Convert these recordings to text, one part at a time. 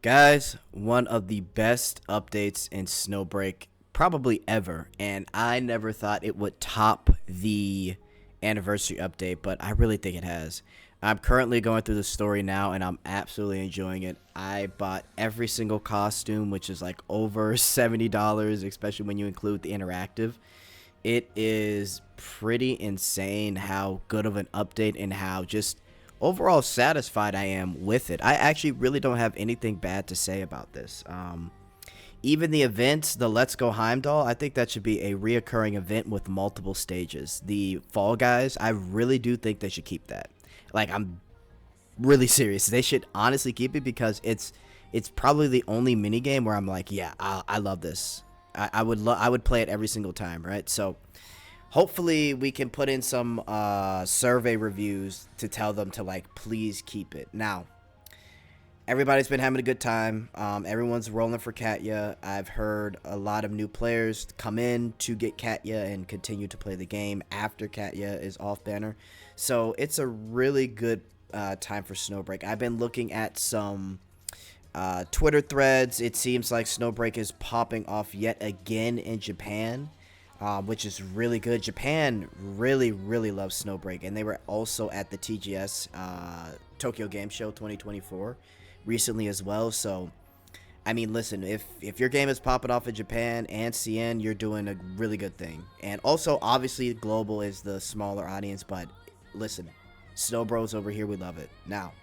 Guys, one of the best updates in Snowbreak probably ever, and I never thought it would top the anniversary update, but I really think it has. I'm currently going through the story now, and I'm absolutely enjoying it. I bought every single costume, which is like over $70, especially when you include the interactive. It is pretty insane how good of an update and how just overall satisfied I am with it. I actually really don't have anything bad to say about this. Even the events, the Let's Go Heimdall, I think that should be a reoccurring event with multiple stages. The Fall Guys, I really do think they should keep that. Like, I'm really serious. They should honestly keep it because it's probably the only mini game where I'm like, yeah, I love this. I would play it every single time, right? So hopefully we can put in some survey reviews to tell them to like please keep it. Now, everybody's been having a good time. Everyone's rolling for Katya. I've heard a lot of new players come in to get Katya and continue to play the game after Katya is off banner. So it's a really good time for Snowbreak. I've been looking at some Twitter threads. It seems like Snowbreak is popping off yet again in Japan, which is really good. Japan really, really loves Snowbreak, and they were also at the TGS Tokyo Game Show 2024 recently as well. So, I mean, listen, if your game is popping off in Japan and CN, you're doing a really good thing. And also, obviously, global is the smaller audience, but listen, Snow Bros over here, we love it. Now,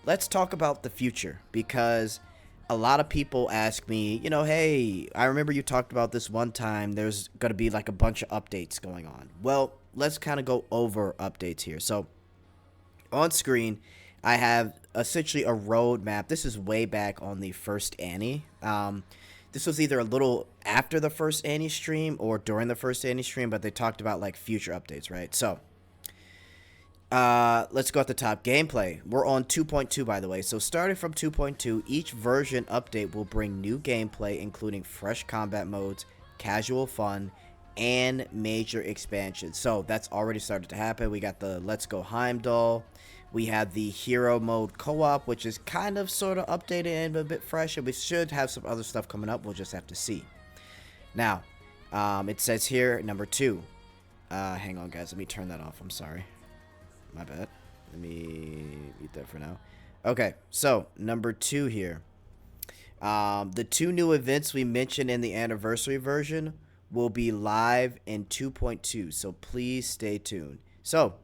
let's talk about the future, because a lot of people ask me, hey, I remember you talked about this one time. There's going to be like a bunch of updates going on. Well, let's kind of go over updates here. So on screen, I have essentially a roadmap. This is way back on the first Annie. This was either a little after the first Annie stream or during the first Annie stream, but they talked about like future updates, right? So let's go at the top. Gameplay. We're on 2.2, by the way. So starting from 2.2, each version update will bring new gameplay, including fresh combat modes, casual fun, and major expansions. So that's already started to happen. We got the Let's Go Heimdall. We have the hero mode co-op, which is kind of sort of updated and a bit fresh, and we should have some other stuff coming up. We'll just have to see. Now, it says here, number 2. Hang on, guys. Let me turn that off. I'm sorry. My bad. Let me mute that for now. Okay, so number 2 here. The 2 new events we mentioned in the anniversary version will be live in 2.2, so please stay tuned. So,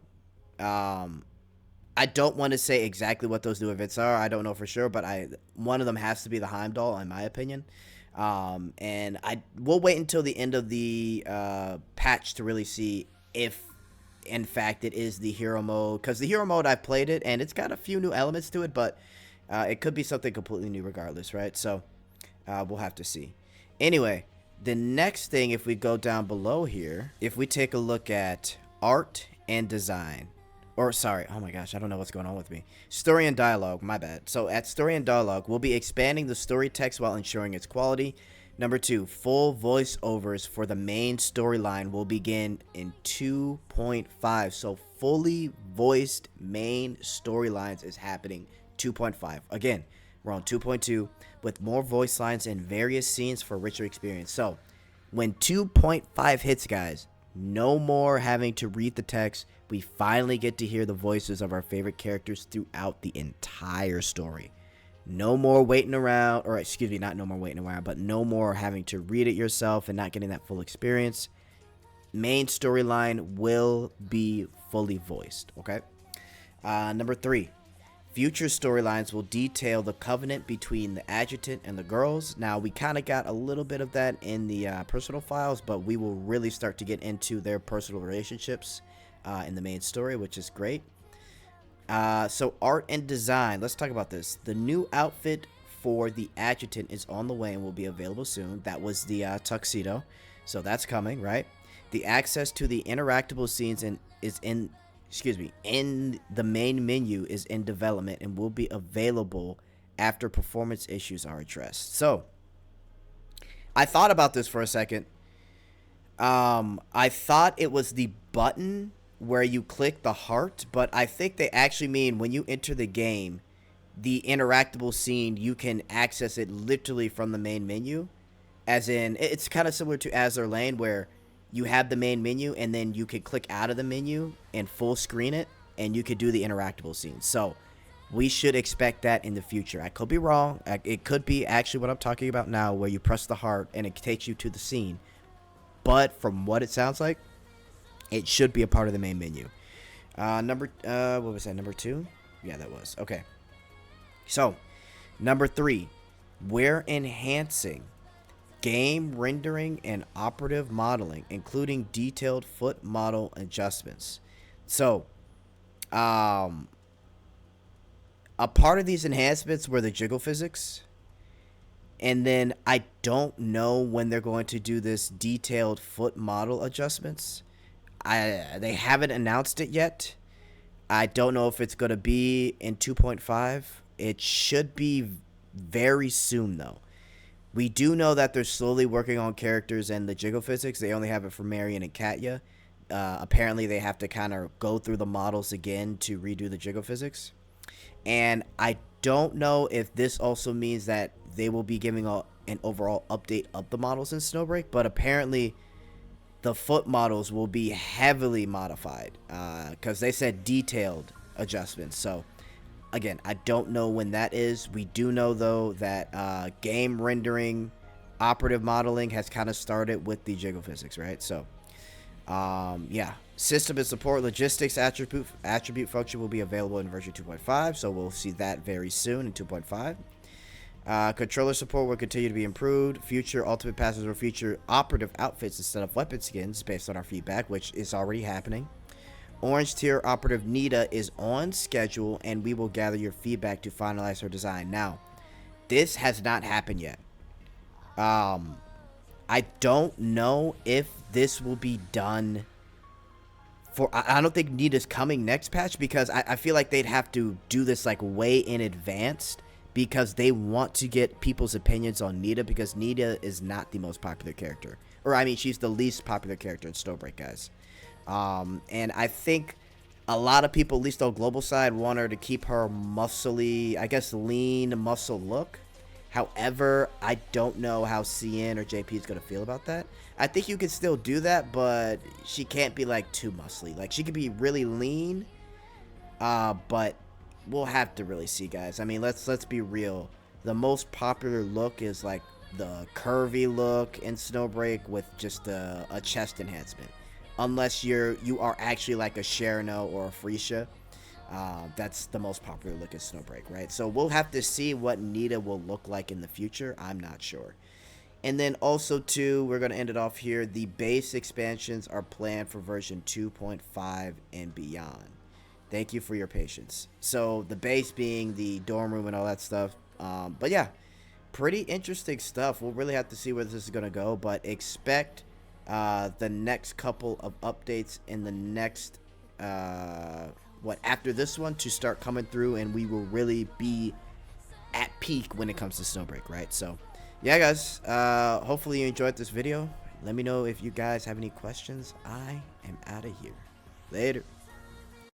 I don't want to say exactly what those new events are. I don't know for sure, but one of them has to be the Heimdall, in my opinion. And we'll wait until the end of the patch to really see if in fact it is the hero mode, because the hero mode, I've played it and it's got a few new elements to it, but it could be something completely new regardless, right? So we'll have to see. Anyway, the next thing, if we go down below here, if we take a look at art and design, or sorry, oh my gosh, I don't know what's going on with me. Story and dialogue, my bad. So at story and dialogue, we'll be expanding the story text while ensuring its quality. Number 2, full voiceovers for the main storyline will begin in 2.5. So fully voiced main storylines is happening 2.5. Again, we're on 2.2 with more voice lines in various scenes for richer experience. So when 2.5 hits, guys, no more having to read the text. We finally get to hear the voices of our favorite characters throughout the entire story. No more waiting around, or excuse me, not no more waiting around, but no more having to read it yourself and not getting that full experience. Main storyline will be fully voiced, okay? Number 3, future storylines will detail the covenant between the adjutant and the girls. Now, we kind of got a little bit of that in the personal files, but we will really start to get into their personal relationships in the main story, which is great. So art and design, let's talk about this. The new outfit for the adjutant is on the way and will be available soon. That was the tuxedo, so that's coming, right? The access to the interactable scenes in the main menu is in development and will be available after performance issues are addressed. So I thought about this for a second. I thought it was the button where you click the heart, but I think they actually mean when you enter the game, the interactable scene, you can access it literally from the main menu. As in, it's kind of similar to Azure Lane, where you have the main menu and then you could click out of the menu and full screen it, and you could do the interactable scene. So we should expect that in the future. I could be wrong. It could be actually what I'm talking about now, where you press the heart and it takes you to the scene. But from what it sounds like, it should be a part of the main menu. What was that? Number 2? Yeah, that was. Okay. So, number 3, we're enhancing game rendering and operative modeling, including detailed foot model adjustments. So, a part of these enhancements were the jiggle physics. And then I don't know when they're going to do this detailed foot model adjustments. They haven't announced it yet. I don't know if it's going to be in 2.5. It should be very soon, though. We do know that they're slowly working on characters and the jiggle physics. They only have it for Marion and Katya. Apparently, they have to kind of go through the models again to redo the jiggle physics. And I don't know if this also means that they will be giving an overall update of the models in Snowbreak, but apparently the foot models will be heavily modified because they said detailed adjustments. So again, I don't know when that is. We do know, though, that game rendering operative modeling has kind of started with the jiggle physics, right? So yeah, system and support logistics attribute function will be available in version 2.5, so we'll see that very soon in 2.5. Controller support will continue to be improved. Future ultimate passes will feature operative outfits instead of weapon skins based on our feedback, which is already happening. Orange tier operative Nita is on schedule, and we will gather your feedback to finalize her design. Now, this has not happened yet. I don't know if this will be done for... I don't think Nita's coming next patch, because I feel like they'd have to do this like way in advance, because they want to get people's opinions on Nita, because Nita is not the most popular character. Or, I mean, she's the least popular character in Snowbreak, guys. And I think a lot of people, at least on global side, want her to keep her muscly, I guess, lean muscle look. However, I don't know how CN or JP is going to feel about that. I think you can still do that, but she can't be, like, too muscly. Like, she could be really lean, but we'll have to really see, guys. I mean, let's be real. The most popular look is, like, the curvy look in Snowbreak with just a chest enhancement. Unless you are actually like a Sharano or a Freesia. That's the most popular look in Snowbreak, right? So we'll have to see what Nita will look like in the future. I'm not sure. And then also, too, we're going to end it off here. The base expansions are planned for version 2.5 and beyond. Thank you for your patience. So the base being the dorm room and all that stuff. But yeah, pretty interesting stuff. We'll really have to see where this is going to go. But expect the next couple of updates in the next, after this one to start coming through. And we will really be at peak when it comes to Snowbreak, right? So yeah, guys, hopefully you enjoyed this video. Let me know if you guys have any questions. I am out of here. Later.